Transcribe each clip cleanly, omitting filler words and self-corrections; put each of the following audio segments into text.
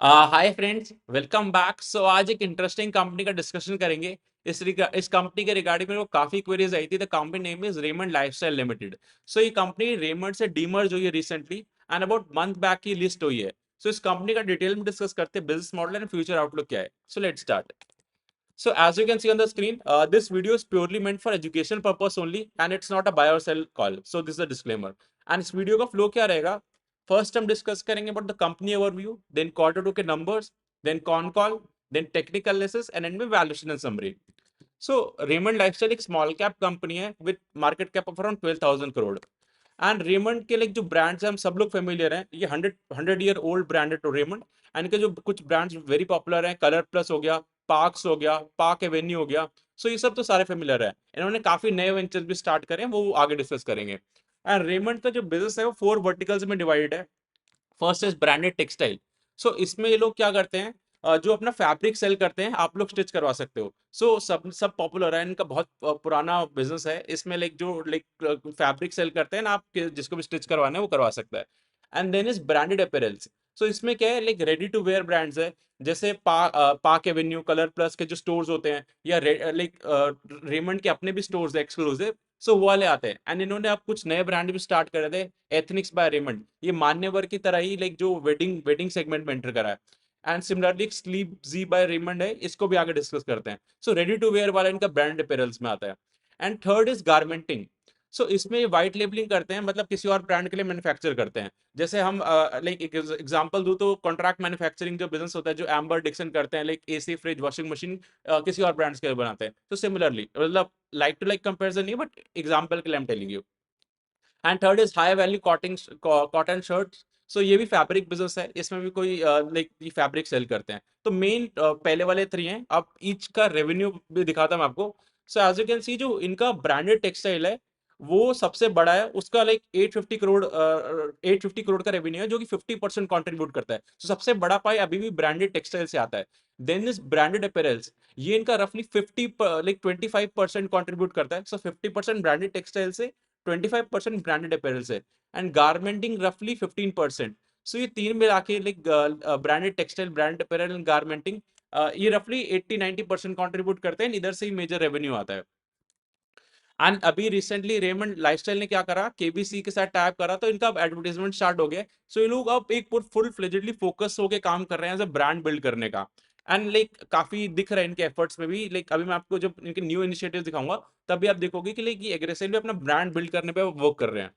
हाय friends, welcome back. So आज एक interesting company का डिस्कशन करेंगे। इस कंपनी के रिगार्डिंग मेरे को काफी क्वेरीज आई थी। The company name is Raymond lifestyle limited. So ये कंपनी रेमंड से डीमर्ज हुई है recently and about month back की लिस्ट हुई है। सो इस कंपनी का डिटेल में डिस्कस करते हैं, business model and future outlook क्या है। So let's start. So as you can see on the screen, this video is purely meant for education purpose only and it's not a buy or sell call. So this is a disclaimer. And इस video का flow क्या रहेगा? First हम discuss करेंगे about the company overview, then quarter two के numbers, then con call, then technical analysis and end में valuation and summary. So Raymond lifestyle एक small cap company है with market cap of around 12,000 crore. And Raymond के like जो brands हैं हम सब लोग फेमिलियर हैं। ये 100 ईयर ओल्ड ब्रांड है टू रेमंड। एंड इनके जो कुछ ब्रांड्स वेरी पॉपुलर हैं, कलर प्लस हो गया, पार्क्स हो गया, पार्क एवेन्यू हो गया। सो ये सब तो सारे फेमिलियर है। इन्होंने काफी नए वेंचर्स भी स्टार्ट करे हैं, वो आगे डिस्कस करेंगे। एंड रेमंड का जो बिजनेस है वो 4 वर्टिकल्स में डिवाइडेड है। First is branded textile. So इसमें ये लोग क्या करते हैं, जो अपना फैब्रिक सेल करते हैं, आप लोग स्टिच करवा सकते हो। सो सब सब पॉपुलर है, इनका बहुत पुराना बिजनेस है। इसमें लाइक जो लाइक फैब्रिक सेल करते हैं ना, आप जिसको भी स्टिच करवाना है वो करवा सकता है। And then is branded appearance. So इसमें क्या है, like ready to wear brands है, जैसे पार्क एवेन्यू, कलर प्लस के जो स्टोर्स होते हैं, या लाइक रेमंड के अपने भी स्टोर्स है एक्सक्लूसिव। सो वो वाले आते हैं। एंड इन्होंने अब कुछ नए ब्रांड भी स्टार्ट करे थे, एथनिक्स बाय रेमंड। ये मान्यवर की तरह ही लाइक जो वेडिंग वेडिंग सेगमेंट में एंटर करा है। And similarly sleep G by Raymond है, इसको भी आगे डिस्कस करते हैं। सो रेडी टू वेयर वाला इनका ब्रांड अपीयरेंस में आता है। And third is garmenting. So इसमें व्हाइट लेबलिंग करते हैं, मतलब किसी और ब्रांड के लिए मैन्युफैक्चर करते हैं। जैसे हम लाइक एक एग्जांपल दूं तो कॉन्ट्रैक्ट मैन्युफैक्चरिंग जो बिजनेस होता है, जो एम्बर डिक्सन करते हैं, like AC, fridge, washing machine, किसी और ब्रांड्स के लिए बनाते हैं। तो सिमिलरली मतलब लाइक टू लाइक कंपेरिजन नहीं, बट एग्जांपल के लिए I am telling you. And third is high value cotton shirts. So ये भी फैब्रिक बिजनेस है, इसमें भी कोई लाइक ये फैब्रिक सेल करते हैं। तो मेन पहले वाले 3 हैं। अब ईच का रेवेन्यू भी दिखाता हूं आपको। So as you can see, जो इनका ब्रांडेड टेक्सटाइल है वो सबसे बड़ा है। उसका लाइक 850 करोड़ का रेवेन्यू है, जो कि 50% कंट्रीब्यूट करता है। तो सबसे बड़ा पाई अभी भी ब्रांडेड टेक्सटाइल से आता है। Then is branded appearance. ये इनका रफली 25% कंट्रीब्यूट करता है। सो 50% ब्रांडेड टेक्सटाइल से, 25% ब्रांडेड अपीयरल से, एंड गारमेंटिंग रफली 15%। सो ये तीन मिला के like branded textile, branded apparel and garmenting, ये रफली 80-90% कंट्रीब्यूट करते हैं। इधर से ही मेजर रेवेन्यू आता है। एंड अभी रिसेंटली रेमंड लाइफस्टाइल ने क्या करा, केबीसी के साथ टाइप करा, तो इनका एडवर्टाइजमेंट स्टार्ट हो गया। सो ये लोग अब एक फुल फ्लेजेडली फोकस होकर काम कर रहे हैं एज अ ब्रांड बिल्ड करने का। एंड लाइक काफी दिख रहा है इनके एफर्ट्स में भी। लाइक अभी मैं आपको जब इनके न्यू इनिशिएटिव दिखाऊंगा, तभी आप देखोगे कि लाइक ये एग्रेसिवली अपना ब्रांड बिल्ड करने पे वर्क कर रहे हैं।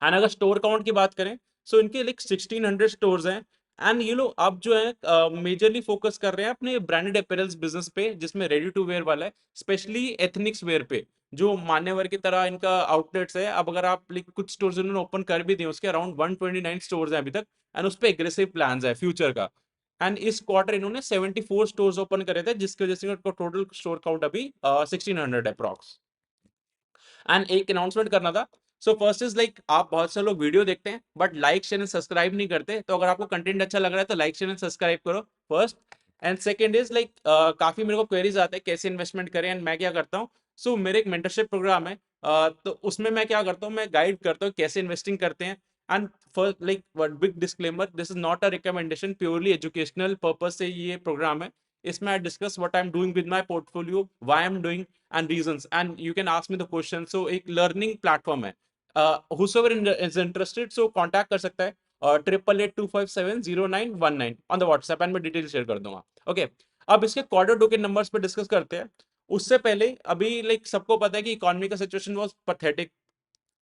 एंड अगर स्टोर काउंट की बात करें, सो इनके लाइक 1600 स्टोर्स हैं। एंड ये लोग अब जो है मेजरली फोकस कर रहे हैं अपने ब्रांडेड अपीयरेंस बिजनेस पे, जिसमें रेडी टू वेयर वाला है, स्पेशली एथनिक्स वेयर पे, जो मान्यवर की तरह इनका आउटलेट्स है। अब अगर आप like, कुछ स्टोर्स इन्होंने ओपन कर भी दिए, उसके अराउंड 129 स्टोर्स हैं अभी तक। एंड उस पर एग्रेसिव प्लान है फ्यूचर का। एंड इस क्वार्टर इन्होंने 74 स्टोर्स ओपन करे थे, जिसकी वजह से उनका टोटल स्टोर काउंट अभी 1600 अप्रॉक्स। एंड एक अनाउंसमेंट करना था। सो फर्स्ट इज लाइक, आप बहुत से लोग वीडियो देखते हैं but like share and subscribe नहीं करते। तो अगर आपको कंटेंट अच्छा लग रहा है तो लाइक शेयर एंड सब्सक्राइब करो first. And second is like, काफी मेरे को क्वेरीज आते हैं कैसे इन्वेस्टमेंट करें, एंड मैं क्या करता हूँ। सो मेरे एक मेंटरशिप प्रोग्राम है, तो उसमें मैं क्या करता हूँ, मैं गाइड करता हूँ कैसे इन्वेस्टिंग करते हैं। And for like big disclaimer, this is not a recommendation, purely educational purpose से ये प्रोग्राम है। इसमें I discuss what I am doing with my portfolio, why I am doing, and reasons, and you can ask me the question. So एक learning platform है। whosoever is interested, so contact कर सकता है 8882570919 on the WhatsApp, and मैं detail share कर दूंगा। Okay, अब इसके क्वार्टर टू के नंबर्स पे डिस्कस करते हैं। उससे पहले अभी लाइक सबको पता है कि इकोनॉमी का सिचुएशन वाज पैथेटिक।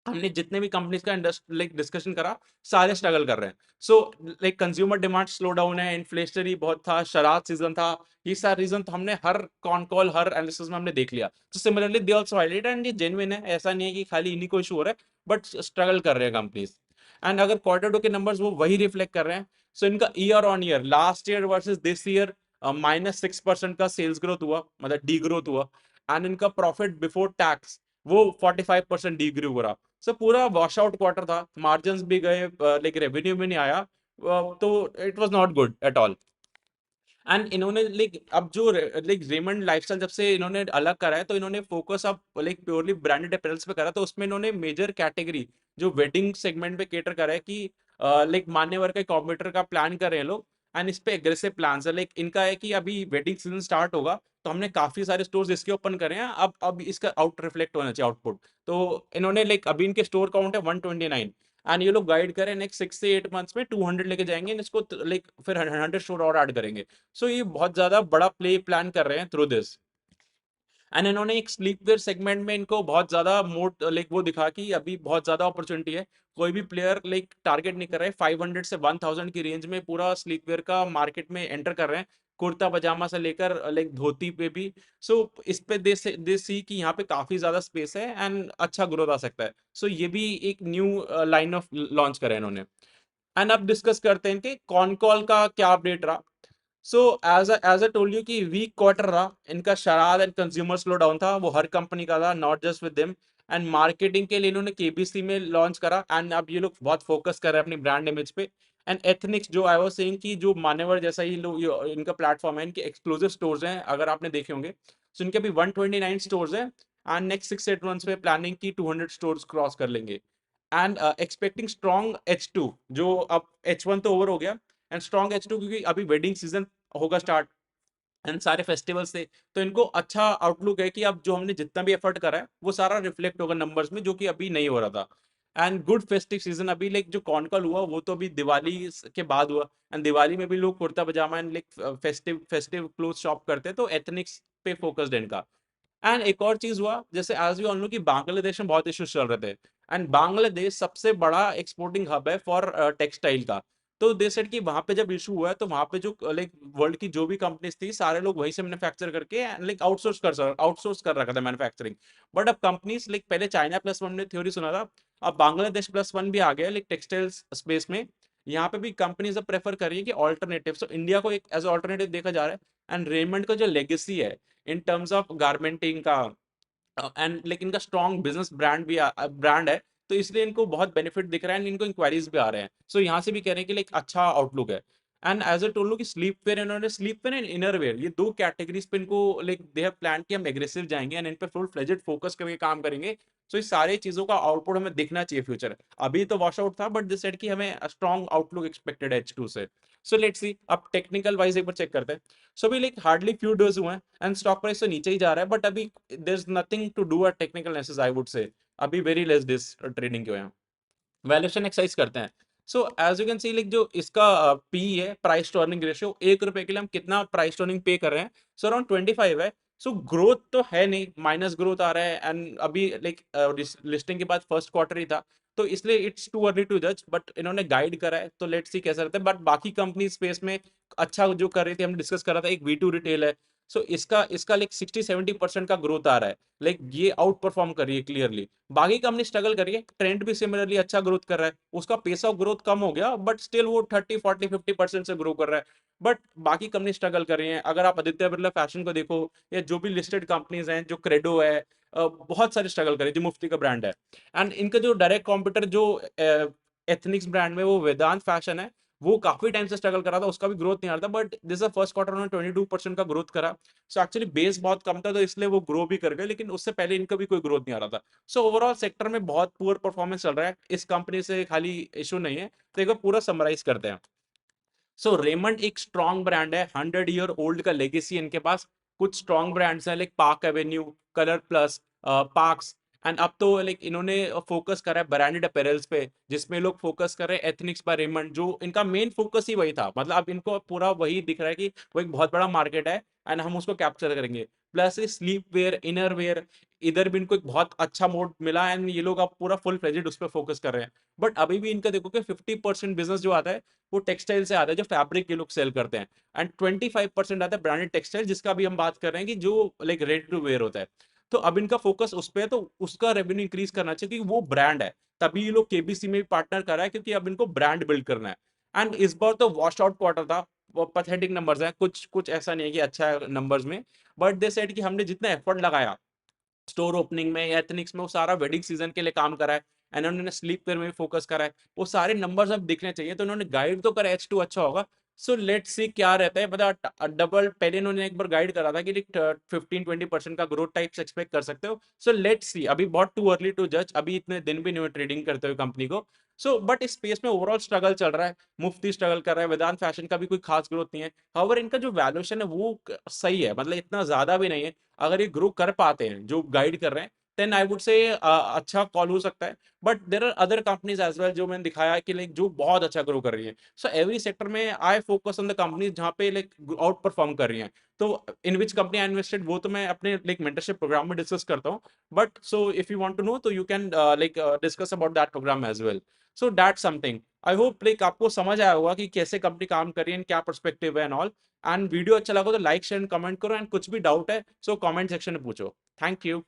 हमने जितने भी कंपनीज का लाइक डिस्कशन करा, सारे स्ट्रगल कर रहे हैं। So like consumer demand slow down है, इन्फ्लेशनरी बहुत था, शराब सीजन था, ये सारे रीजन तो हमने हर कॉन कॉल, हर एनालिसिस में हमने देख लिया। तो similarly they also highlight, and ये जेन्युइन है, ऐसा नहीं है कि खाली इन्हीं को इशू हो रहा है, बट स्ट्रगल कर रहे हैं कंपनीज। एंड अगर क्वार्टर टू के नंबर्स वो वही रिफ्लेक्ट कर रहे हैं। सो इनका year on year, last year versus this year, -6% का सेल्स ग्रोथ हुआ, मतलब डी ग्रोथ हुआ। एंड इनका प्रॉफिट बिफोर टैक्स वो 45% डी ग्रो हो रहा। सो पूरा वॉश आउट क्वार्टर था, मार्जिन्स भी गए, लेकिन रेवेन्यू में नहीं आया। तो it was not good at all. And इन्होंने लाइक अब जो लाइक रेमंड लाइफस्टाइल जब से इन्होंने अलग करा है, तो इन्होंने फोकस अब लाइक प्योरली ब्रांडेड अपीयरेंस पे करा। तो उसमें इन्होंने मेजर कैटेगरी जो वेडिंग सेगमेंट पे केटर करा है कि लाइक मान्यवर का कॉम्पिटिटर का प्लान कर रहे हैं लोग। एंड इस पे एग्रेसिव प्लान्स है। लाइक इनका है कि अभी वेडिंग सीजन स्टार्ट होगा तो हमने काफी सारे स्टोर्स इसके ओपन करे हैं, अब इसका आउट रिफ्लेक्ट होना चाहिए आउटपुट। तो इन्होंने लाइक अभी इनके स्टोर काउंट है 129, एंड ये लोग गाइड करें नेक्स्ट 6 से 8 मंथ्स में 200 लेके जाएंगे इसको, लाइक फिर 100 स्टोर और ऐड करेंगे। सो ये बहुत ज्यादा बड़ा प्ले प्लान कर रहे हैं थ्रू दिस। एंड इन्होंने एक स्लीपवेयर सेगमेंट में इनको बहुत ज्यादा मोट लाइक वो दिखा कि अभी बहुत ज्यादा अपॉर्चुनिटी है। कोई भी प्लेयर लाइक टारगेट नहीं कर रहे, 500 से 1000 की रेंज में पूरा स्लीपवेयर का मार्केट में एंटर कर रहे हैं, कुर्ता पजामा से लेकर लाइक धोती पे भी। सो इस पे दे सी कि यहाँ पे काफी ज्यादा स्पेस है एंड अच्छा ग्रोथ आ सकता है। सो ये भी एक न्यू लाइन ऑफ लॉन्च करा है इन्होंने। एंड अब डिस्कस करते हैं कि कॉन कॉल का क्या अपडेट रहा। So as I told you कि वीक क्वार्टर रहा इनका, शराब एंड कंज्यूमर स्लो डाउन था, वो हर कंपनी का था, not just with them. And marketing के लिए इन्होंने केबीसी में लॉन्च करा, एंड अब ये लोग बहुत फोकस कर रहे हैं अपनी ब्रांड इमेज पे। एंड एथनिक्स जो आई वाज सेइंग कि जो मान्यवर जैसा ही लोग इनका प्लेटफॉर्म है, इनके एक्सक्लूसिव स्टोर्स हैं अगर आपने देखे होंगे। सो इनके अभी 129 स्टोर्स हैं, एंड नेक्स्ट 6 8 मंथ्स में प्लानिंग की 200 स्टोर्स क्रॉस कर लेंगे। एंड एक्सपेक्टिंग स्ट्रॉन्ग H2, जो अब H1 तो ओवर हो गया, एंड स्ट्रॉन्ग H2 क्योंकि अभी वेडिंग सीजन होगा स्टार्ट एंड सारे फेस्टिवल्स थे। तो इनको अच्छा आउटलुक है कि अब जो हमने जितना भी एफर्ट करा है वो सारा रिफ्लेक्ट होगा नंबर्स में, जो कि अभी नहीं हो रहा था। एंड गुड फेस्टिव सीजन अभी लाइक जो कॉनकॉल हुआ वो तो अभी दिवाली के बाद हुआ, एंड दिवाली में भी लोग kurta pyjama and like festive festive cloth shop करते हैं, तो एथनिक्स पे फोकस्ड है इनका। एंड एक और चीज हुआ, जैसे एज वी ऑल नो कि बांग्लादेश में बहुत इश्यूज चल रहे थे, एंड बांग्लादेश सबसे बड़ा एक्सपोर्टिंग हब है फॉर टेक्सटाइल का। तो दे सेड कि वहां पे जब इशू हुआ है तो वहां पे जो लाइक वर्ल्ड की जो भी कंपनीज थी सारे लोग वहीं से मैन्युफैक्चर करके लाइक आउटसोर्स कर रखा था मैन्युफैक्चरिंग। बट अब कंपनीज लाइक पहले चाइना प्लस वन ने थ्योरी सुना था, अब बांग्लादेश प्लस वन भी आ गया लाइक टेक्सटाइल स्पेस में। यहाँ पे भी कंपनीज अब प्रेफर कर रही है कि ऑल्टरनेटिव, सो इंडिया को एक एज ऑल्टरनेटिव देखा जा रहा है। एंड रेमंड का जो लेगेसी है इन टर्म्स ऑफ गारमेंटिंग का, एंड लेकिन इनका स्ट्रॉन्ग बिजनेस ब्रांड भी ब्रांड है, तो इसलिए इनको बहुत बेनिफिट दिख रहा है एंड इनको इंक्वायरीज भी आ रहे हैं। सो यहाँ से भी कह रहे हैं कि लाइक अच्छा आउटलुक है। एंड एज अ टोल्ड कि स्लीप वेयर, इन्होंने sleep wear and inner wear ये दो कैटेगरीज पे इनको लाइक दे हैव प्लान कि हम एग्रेसिव जाएंगे एंड इन पे फुल फ्लेजेड फोकस करके काम करेंगे। सो इस सारी चीजों का आउटपुट हमें दिखना चाहिए फ्यूचर। अभी तो वॉश आउट था, बट दिस सेड कि हमें स्ट्रॉन्ग आउटलुक एक्सपेक्टेड है H2 से। सो लेट्स सी, अब टेक्निकल वाइज एक बार चेक करते हैं। सो अभी लाइक हार्डली फ्यू डेज हुए हैं एंड स्टॉक प्राइस तो नीचे ही जा रहा है, बट अभी there is nothing to do a technical analysis I would say. अभी वेरी लेस दिस ट्रेडिंग के हुए हैं। वैल्यूएशन एक्सरसाइज करते हैं। So as you can see like जो इसका पी है, प्राइस टू अर्निंग रेशियो, 1 रुपए के लिए हम कितना प्राइस टू अर्निंग पे कर रहे हैं, सो अराउंड 25 है। सो ग्रोथ तो है नहीं, माइनस ग्रोथ आ रहा है, एंड अभी लाइक लिस्टिंग के बाद फर्स्ट क्वार्टर ही था, तो इसलिए इट्स टू अर्ली टू जज, बट इन्होंने गाइड करा है तो लेट्स सी कैसा रहता है। बट बाकी कंपनी स्पेस में अच्छा जो कर रही थी, हम डिस्कस कर रहा था, एक V2 रिटेल है। सो इसका इसका लाइक 60 70% का ग्रोथ आ रहा है, लाइक ये आउट परफॉर्म कर रही है क्लियरली। बाकी कंपनी स्ट्रगल कर रही है, ट्रेंड भी सिमिलरली अच्छा ग्रोथ कर रहा है, उसका पेस ऑफ ग्रोथ कम हो गया बट स्टिल वो 30 40 50% से ग्रो कर रहा है। बट बाकी कंपनी स्ट्रगल कर रही है। अगर आप आदित्य बिरला फैशन को देखो या जो भी लिस्टेड कंपनीज हैं, जो क्रेडो है, बहुत सारे स्ट्रगल कर रही है, जो मुफ्ती का ब्रांड है। एंड इनका जो डायरेक्ट कॉम्पिटर जो एथनिक्स ब्रांड में वो वेदांत फैशन है, वो काफी टाइम से स्ट्रगल कर रहा था, उसका भी ग्रोथ नहीं आ रहा था, बट दिस फर्स्ट क्वार्टर उन्होंने 22% का ग्रोथ करा। सो एक्चुअली बेस बहुत कम था तो इसलिए वो ग्रो भी कर गए, लेकिन उससे पहले इनका भी कोई ग्रोथ नहीं आ रहा था। सो ओवरऑल सेक्टर में बहुत पुअर परफॉर्मेंस चल रहा है, इस कंपनी से खाली इशू नहीं है। तो एक बार पूरा समराइज करते हैं। सो रेमंड एक स्ट्रॉन्ग ब्रांड है, 100 ईयर ओल्ड का लेगेसी इनके पास। कुछ स्ट्रॉन्ग ब्रांड्स हैं like park Avenue, colour plus, parks. And अब तो लाइक इन्होंने फोकस करा है ब्रांडेड अपैरल्स पे, जिसमें लोग फोकस कर रहे हैं एथनिक्स बाय रेमंड, जो इनका मेन फोकस ही वही था। मतलब अब इनको पूरा वही दिख रहा है कि वो एक बहुत बड़ा मार्केट है एंड हम उसको कैप्चर करेंगे। Plus sleep wear, inner wear, इधर भी इनको एक बहुत अच्छा मोड मिला एंड ये लोग अब पूरा फुल फ्लेजेड उस पर फोकस कर रहे हैं। बट अभी भी इनका देखो कि 50% बिजनेस जो आता है वो टेक्सटाइल से आता है, जो फैब्रिक के लोग सेल करते हैं, एंड 25% आता है ब्रांडेड टेक्सटाइल, जिसका भी हम बात कर रहे हैं कि जो लाइक रेडी टू वेयर होता है। तो अब इनका फोकस उस पर है, तो उसका रेवेन्यू इंक्रीज करना चाहिए क्योंकि वो ब्रांड है। तभी ये लोग केबीसी में भी पार्टनर कर रहा है, क्योंकि अब इनको ब्रांड बिल्ड करना है। एंड इस बार तो वॉश आउट क्वार्टर था, वो पैथेटिक नंबर्स हैं, कुछ कुछ ऐसा नहीं है कि अच्छा है नंबर्स में। बट दे सेड कि हमने जितना एफर्ट लगाया स्टोर ओपनिंग में या एथनिक्स में, वो सारा वेडिंग सीजन के लिए काम करा है, एंड उन्होंने स्लीप वेयर में भी फोकस करा है, वो सारे नंबर्स अब दिखने चाहिए। तो उन्होंने गाइड तो करा H2 अच्छा होगा, सो लेट्स सी क्या रहता है, मतलब डबल पहले इन्होंने एक बार गाइड करा था कि 15-20% का ग्रोथ टाइप्स एक्सपेक्ट कर सकते हो। सो लेट्स सी, अभी बहुत टू अर्ली टू जज, अभी इतने दिन भी नहीं हुए ट्रेडिंग करते हुए कंपनी को। सो बट इस स्पेस में ओवरऑल स्ट्रगल चल रहा है, मुफ्ती स्ट्रगल कर रहा है, वेदांत फैशन का भी कोई खास ग्रोथ नहीं है। हाउएवर इनका जो वैल्यूएशन है वो सही है, मतलब इतना ज्यादा भी नहीं है। अगर ये ग्रो कर पाते हैं जो गाइड कर रहे हैं, देन आई वुड से अच्छा कॉल हो सकता है। But there are other companies as well जो मैंने दिखाया कि लाइक जो बहुत अच्छा ग्रो कर रही है। सो एवरी सेक्टर में I focus on the companies जहाँ पे लाइक आउट परफॉर्म कर रही हैं। तो इन विच कंपनी आई इन्वेस्टेड वो तो मैं अपने लाइक मेंटरशिप प्रोग्राम में डिस्कस करता हूँ। But so if you want to know तो you can like discuss about that programme as well. So that something, I hope like आपको समझ आया होगा कि कैसे कंपनी काम कर रही है, क्या परस्पेक्टिव है एंड ऑल। एंड वीडियो अच्छा लगा तो लाइक शेयर कमेंट करो, एंड कुछ भी डाउट है सो कमेंट सेक्शन में पूछो। Thank you.